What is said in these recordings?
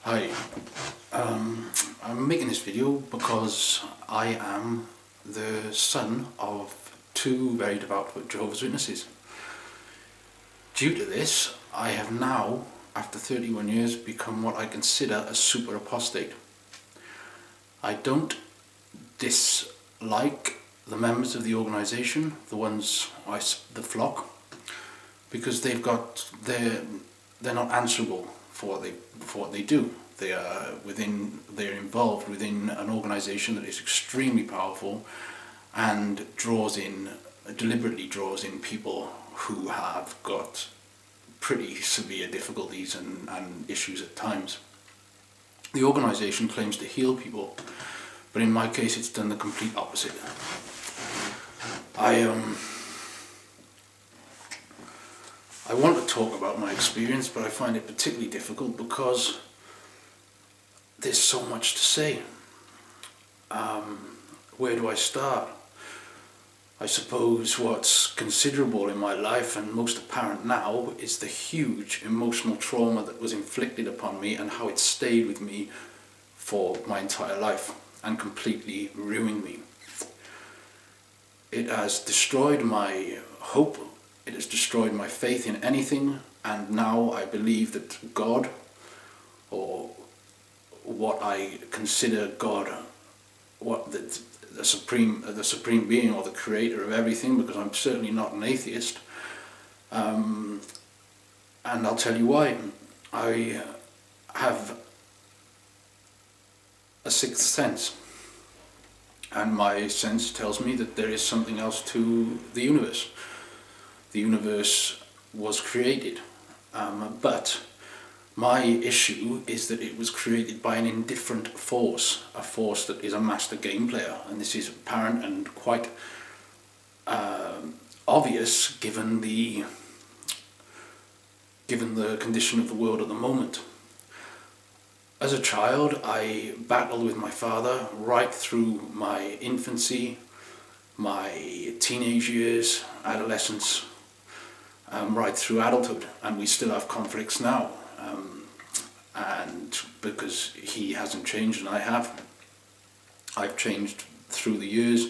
Hi, I'm making this video because I am the son of two very devout Jehovah's Witnesses. Due to this, I have now, after 31 years, become what I consider a super apostate. I don't dislike the members of the organisation, the flock, because they're not answerable for what they do. They're involved within an organisation that is extremely powerful and deliberately draws in people who have got pretty severe difficulties and issues at times. The organisation claims to heal people, but in my case it's done the complete opposite. I want to talk about my experience, but I find it particularly difficult because there's so much to say. Where do I start? I suppose what's considerable in my life and most apparent now is the huge emotional trauma that was inflicted upon me and how it stayed with me for my entire life and completely ruined me. It has destroyed my hope, it has destroyed my faith in anything, and now I believe that God, or what I consider God, what the supreme being or the creator of everything, because I'm certainly not an atheist, and I'll tell you why. I have a sixth sense, and my sense tells me that there is something else to the universe. The universe was created, but my issue is that it was created by an indifferent force, a force that is a master game player, and this is apparent and quite obvious given the condition of the world at the moment. As a child, I battled with my father right through my infancy, my teenage years, adolescence, right through adulthood, and we still have conflicts now. And because he hasn't changed and I have, I've changed through the years,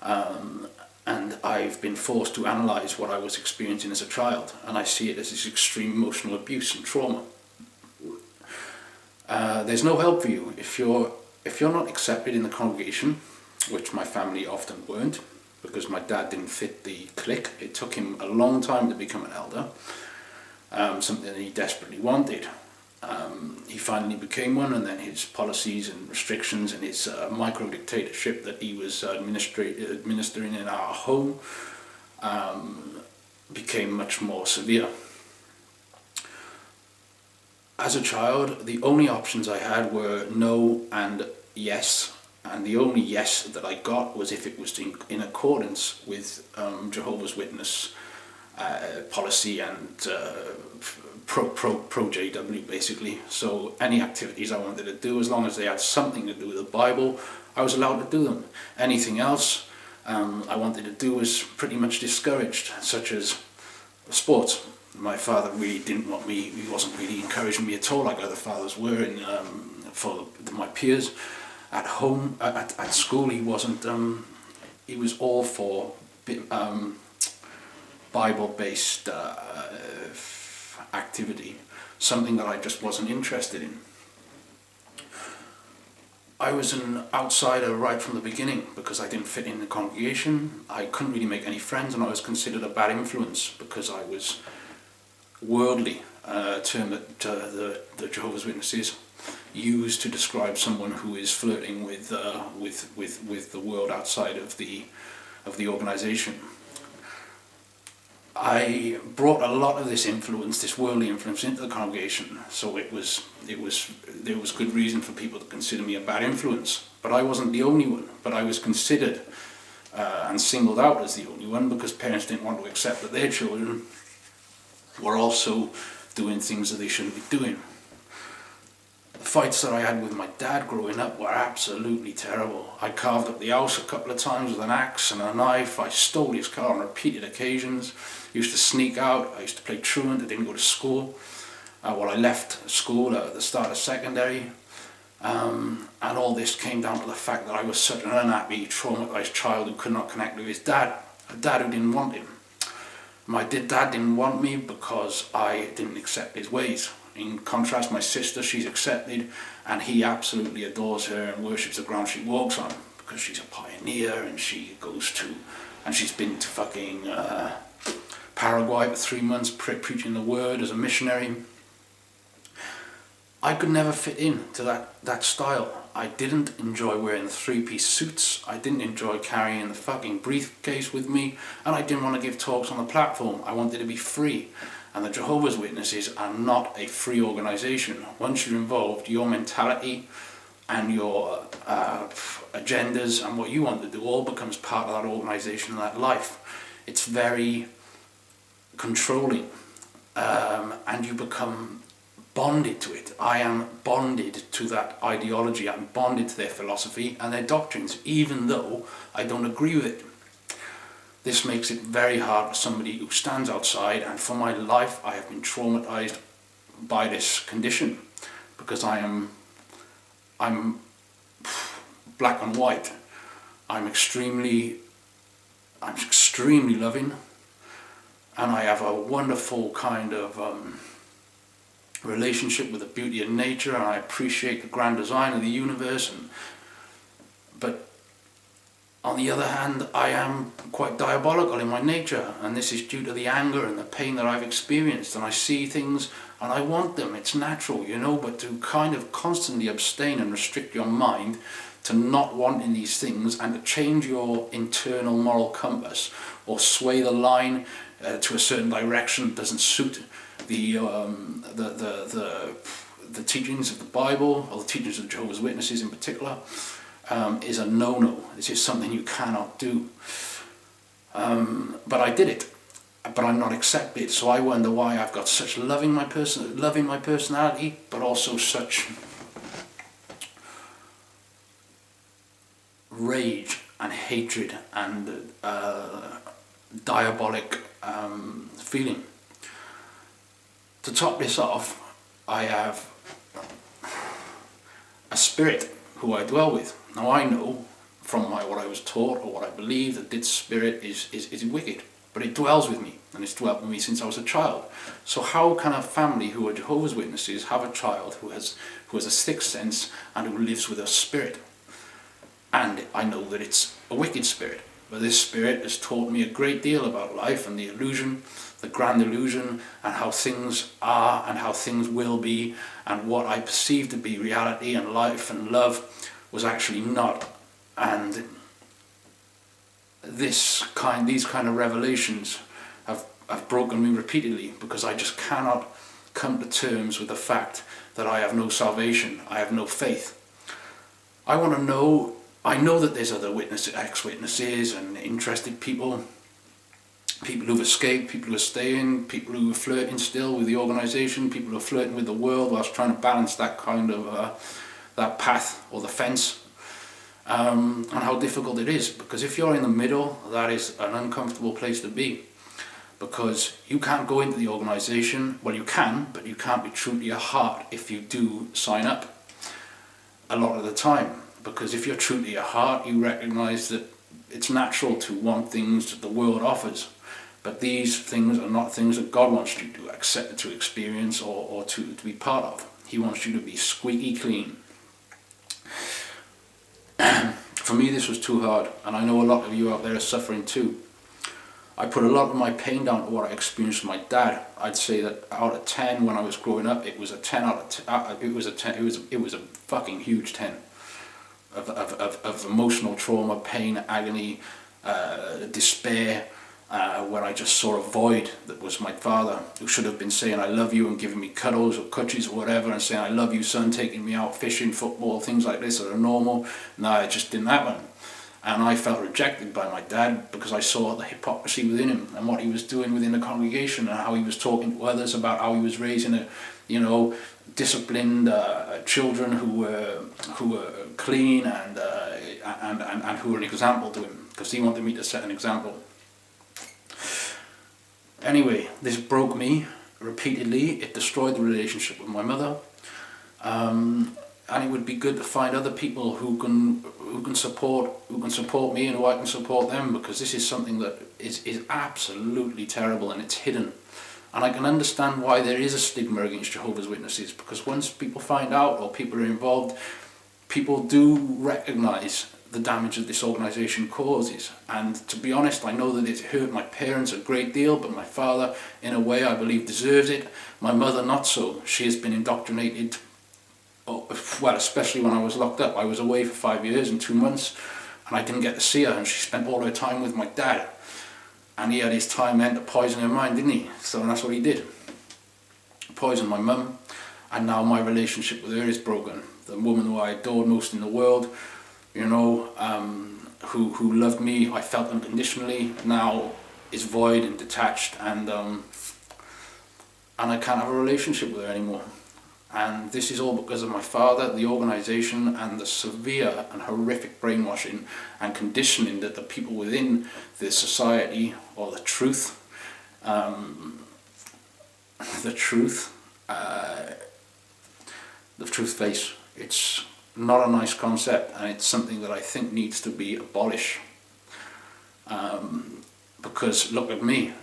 and I've been forced to analyse what I was experiencing as a child, and I see it as this extreme emotional abuse and trauma. There's no help for you if you're not accepted in the congregation, which my family often weren't, because my dad didn't fit the clique. It took him a long time to become an elder, something that he desperately wanted. He finally became one, and then his policies and restrictions and his micro-dictatorship that he was administering in our home became much more severe. As a child, the only options I had were no and yes, and the only yes that I got was if it was in accordance with Jehovah's Witness policy and pro JW basically. So any activities I wanted to do, as long as they had something to do with the Bible, I was allowed to do them. Anything else I wanted to do was pretty much discouraged, such as sports. My father really didn't want me, he wasn't really encouraging me at all like other fathers were for my peers. At home, at school, he wasn't, he was all for Bible-based activity, something that I just wasn't interested in. I was an outsider right from the beginning because I didn't fit in the congregation. I couldn't really make any friends, and I was considered a bad influence because I was worldly, a term that the Jehovah's Witnesses use to describe someone who is flirting with the world outside of the organisation. I brought a lot of this influence, this worldly influence, into the congregation, so there was good reason for people to consider me a bad influence. But I wasn't the only one. But I was considered and singled out as the only one because parents didn't want to accept that their children were also doing things that they shouldn't be doing. The fights that I had with my dad growing up were absolutely terrible. I carved up the house a couple of times with an axe and a knife. I stole his car on repeated occasions. I used to sneak out. I used to play truant. I didn't go to school. I left school at the start of secondary, and all this came down to the fact that I was such an unhappy, traumatised child who could not connect with his dad, a dad who didn't want him. My dad didn't want me because I didn't accept his ways. In contrast, my sister, she's accepted, and he absolutely adores her and worships the ground she walks on, because she's a pioneer, and she's been to fucking Paraguay for 3 months preaching the word as a missionary. I could never fit into that style. I didn't enjoy wearing the 3-piece suits, I didn't enjoy carrying the fucking briefcase with me, and I didn't want to give talks on the platform. I wanted to be free. And the Jehovah's Witnesses are not a free organisation. Once you're involved, your mentality and your agendas and what you want to do all becomes part of that organisation and that life. It's very controlling, and you become bonded to it. I am bonded to that ideology. I'm bonded to their philosophy and their doctrines, even though I don't agree with it. This makes it very hard for somebody who stands outside, and for my life I have been traumatized by this condition, because I'm black and white. I'm extremely loving, and I have a wonderful kind of relationship with the beauty of nature, and I appreciate the grand design of the universe, but on the other hand, I am quite diabolical in my nature, and this is due to the anger and the pain that I've experienced, and I see things and I want them. It's natural, you know, but to kind of constantly abstain and restrict your mind to not wanting these things, and to change your internal moral compass or sway the line to a certain direction that doesn't suit the teachings of the Bible, or the teachings of Jehovah's Witnesses in particular, is a no-no. It's just something you cannot do. But I did it. But I'm not accepted. So I wonder why I've got such love in my personality, but also such rage and hatred and diabolic feeling. To top this off, I have a spirit who I dwell with. Now I know from what I was taught, or what I believe, that this spirit is wicked, but it dwells with me, and it's dwelt with me since I was a child. So how can a family who are Jehovah's Witnesses have a child who has a sixth sense and who lives with a spirit? And I know that it's a wicked spirit, but this spirit has taught me a great deal about life and the illusion, the grand illusion, and how things are and how things will be, and what I perceive to be reality and life and love was actually not. And these kind of revelations have broken me repeatedly, because I just cannot come to terms with the fact that I have no salvation, I have no faith. I know that there's other witnesses, ex-witnesses and interested people who've escaped, people who are staying, people who are flirting still with the organisation, people who are flirting with the world whilst trying to balance that kind of that path or the fence, and how difficult it is. Because if you're in the middle, that is an uncomfortable place to be, because you can't go into the organisation. Well, you can, but you can't be true to your heart if you do sign up a lot of the time. Because if you're true to your heart, you recognise that it's natural to want things that the world offers, but these things are not things that God wants you to accept, to experience, or to be part of. He wants you to be squeaky clean. For me, this was too hard, and I know a lot of you out there are suffering too. I put a lot of my pain down to what I experienced with my dad. I'd say that out of 10 when I was growing up, it was a 10 out of 10. It was a fucking huge 10 of emotional trauma, pain, agony, despair, where I just saw a void that was my father, who should have been saying I love you and giving me cuddles or cookies or whatever, and saying I love you son, taking me out fishing, football, things like this that are normal. No, it just didn't happen. And I felt rejected by my dad because I saw the hypocrisy within him and what he was doing within the congregation, and how he was talking to others about how he was raising disciplined children who were clean and who were an example to him, because he wanted me to set an example. Anyway, this broke me, repeatedly. It destroyed the relationship with my mother. And it would be good to find other people who can support me and who I can support them, because this is something that is absolutely terrible, and it's hidden. And I can understand why there is a stigma against Jehovah's Witnesses, because once people find out, or people are involved, people do recognise the damage that this organisation causes. And to be honest, I know that it's hurt my parents a great deal, but my father, in a way, I believe deserves it. My mother, not so. She has been indoctrinated. Well, especially when I was locked up. I was away for 5 years and 2 months, and I didn't get to see her, and she spent all her time with my dad. And he had his time meant to poison her mind, didn't he? So that's what he did. Poisoned my mum, and now my relationship with her is broken. The woman who I adored most in the world, you know, who loved me, I felt unconditionally, now is void and detached, and I can't have a relationship with her anymore. And this is all because of my father, the organisation, and the severe and horrific brainwashing and conditioning that the people within the society, or the truth face. It's not a nice concept, and it's something that I think needs to be abolished. Because look at me,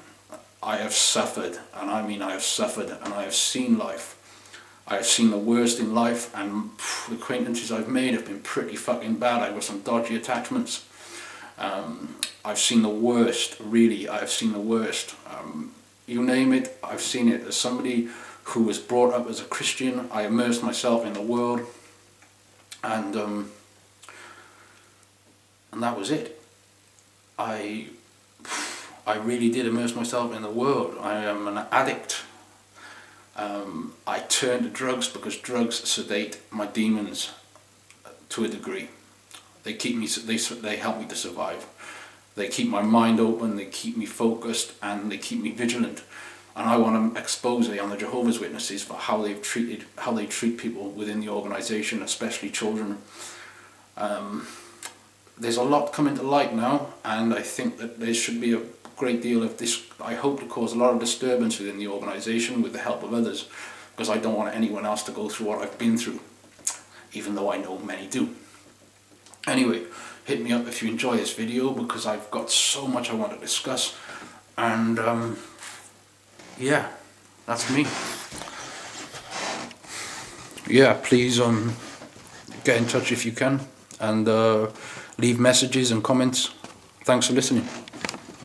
I have suffered, and I mean I have suffered, and I have seen life. I have seen the worst in life, and the acquaintances I've made have been pretty fucking bad. I've got some dodgy attachments. I've seen the worst, really. I've seen the worst. You name it, I've seen it. As somebody who was brought up as a Christian, I immersed myself in the world, and that was it. I really did immerse myself in the world. I am an addict. I turn to drugs because drugs sedate my demons to a degree. They keep me. They help me to survive. They keep my mind open. They keep me focused, and they keep me vigilant. And I want to expose on the Jehovah's Witnesses for how they treat people within the organisation, especially children. There's a lot coming to light now, and I think that there should be a great deal of this. I hope to cause a lot of disturbance within the organisation with the help of others, because I don't want anyone else to go through what I've been through, even though I know many do. Anyway, hit me up if you enjoy this video, because I've got so much I want to discuss, and yeah, that's me. Yeah, please get in touch if you can, and leave messages and comments. Thanks for listening.